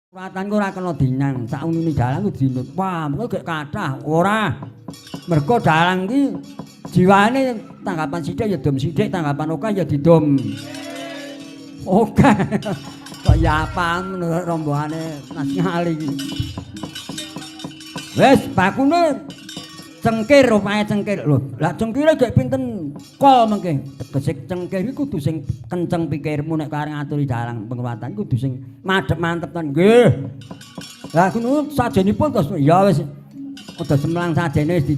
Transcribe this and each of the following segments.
Kuratan ora kena dinang, sak unine dalang ku dinut. Wah, mengko gek kathah ora. Mergo dalang iki jiwane tanggapan sithik ya dom sithik, tanggapan oka ya didom. Oke. Kok ya paham menurut rombongane Mas Ngali iki. Wis bakune cengkir rupae cengkir. Lho, lah cengkire gek pinten kol mengke. Gesik cengkir iku kudu sing kenceng pikirmu nek kareng ngaturi dalang penguatan kudu sing madhep mantep kan. Nggih. Lah ngono sajenipun terus ya wis udah semlang sajene wis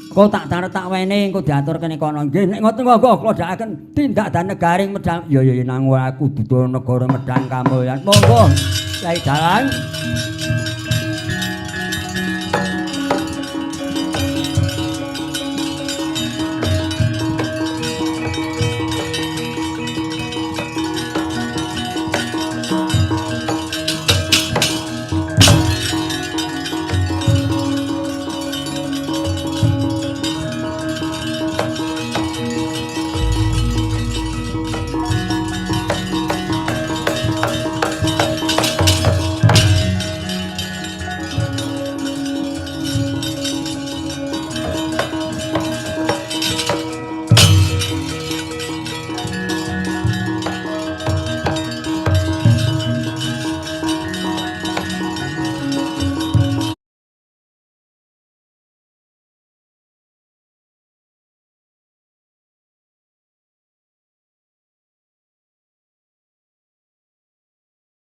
kok tak taruh tak wene engko diatur kene kono. Nggih nek ngoten monggo kula dakaken tindak dan negaring medal. Ya nang aku dudu negara medang kamulyan. Monggo Kyai Dalang.